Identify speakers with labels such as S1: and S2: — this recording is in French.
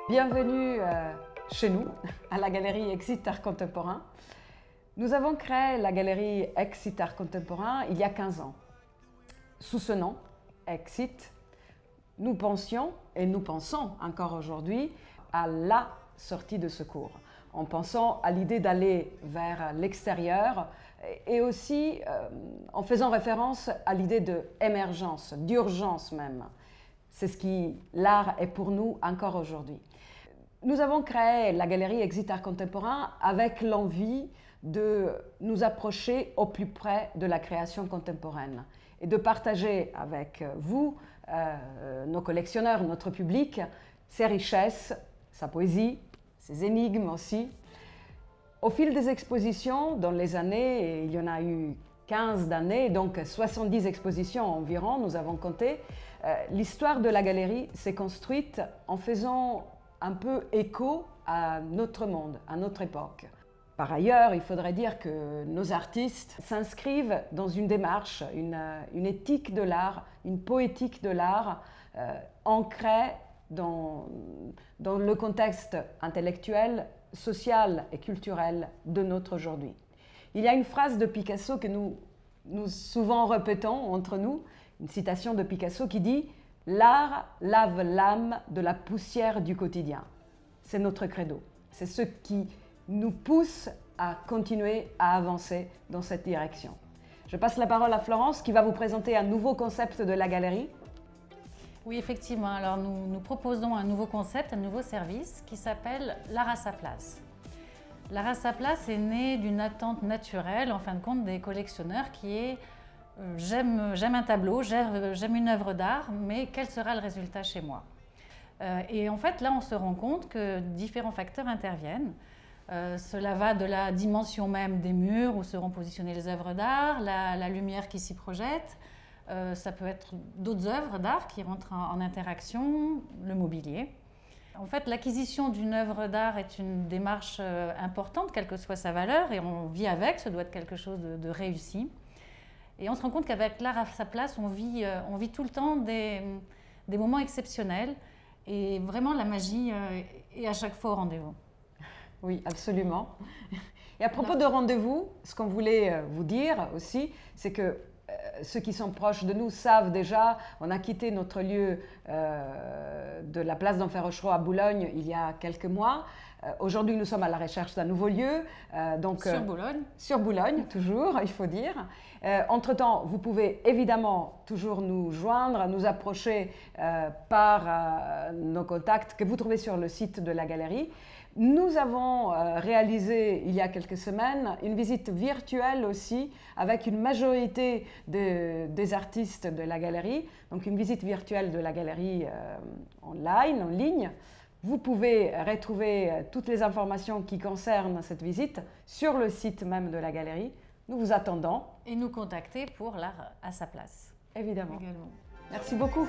S1: Bienvenue chez nous, à la galerie Exit Art Contemporain. Nous avons créé la galerie Exit Art Contemporain il y a 15 ans. Sous ce nom, Exit, nous pensions et nous pensons encore aujourd'hui à la sortie de secours, en pensant à l'idée d'aller vers l'extérieur et aussi en faisant référence à l'idée d'émergence, d'urgence même. C'est ce qui l'art est pour nous encore aujourd'hui. Nous avons créé la galerie Exit Art Contemporain avec l'envie de nous approcher au plus près de la création contemporaine et de partager avec vous, nos collectionneurs, notre public, ses richesses, sa poésie, ses énigmes aussi. Au fil des expositions, dans les années, il y en a eu 15 d'années, donc 70 expositions environ, nous avons compté, l'histoire de la galerie s'est construite en faisant un peu écho à notre monde, à notre époque. Par ailleurs, il faudrait dire que nos artistes s'inscrivent dans une démarche, une éthique de l'art, une poétique de l'art ancrée dans le contexte intellectuel, social et culturel de notre aujourd'hui. Il y a une phrase de Picasso que nous souvent répétons entre nous, une citation de Picasso qui dit « L'art lave l'âme de la poussière du quotidien ». C'est notre credo. C'est ce qui nous pousse à continuer à avancer dans cette direction. Je passe la parole à Florence qui va vous présenter un nouveau concept de la galerie.
S2: Oui, effectivement. Alors nous proposons un nouveau concept, un nouveau service qui s'appelle l'art à sa place. L'art à sa place est né d'une attente naturelle, en fin de compte, des collectionneurs qui est j'aime un tableau, j'aime une œuvre d'art, mais quel sera le résultat chez moi? Et en fait, là, on se rend compte que différents facteurs interviennent. Cela va de la dimension même des murs où seront positionnées les œuvres d'art, la lumière qui s'y projette, ça peut être d'autres œuvres d'art qui rentrent en interaction, le mobilier. En fait, l'acquisition d'une œuvre d'art est une démarche importante, quelle que soit sa valeur, et on vit avec, ça doit être quelque chose de réussi. Et on se rend compte qu'avec l'art à sa place, on vit tout le temps des moments exceptionnels, et vraiment la magie est à chaque fois au rendez-vous.
S1: Oui, absolument. Et à propos de rendez-vous, ce qu'on voulait vous dire aussi, c'est que ceux qui sont proches de nous savent déjà, on a quitté notre lieu de la place d'Enfer-Rochereau à Boulogne il y a quelques mois. Aujourd'hui, nous sommes à la recherche d'un nouveau lieu.
S2: Sur Boulogne.
S1: Sur Boulogne, toujours, il faut dire. Entre-temps, vous pouvez évidemment toujours nous joindre, nous approcher par nos contacts que vous trouvez sur le site de la galerie. Nous avons réalisé il y a quelques semaines une visite virtuelle aussi avec une majorité des artistes de la galerie, donc une visite virtuelle de la galerie en ligne. Vous pouvez retrouver toutes les informations qui concernent cette visite sur le site même de la galerie. Nous vous attendons.
S2: Et nous contacter pour l'art à sa place.
S1: Évidemment.
S2: Également.
S1: Merci beaucoup.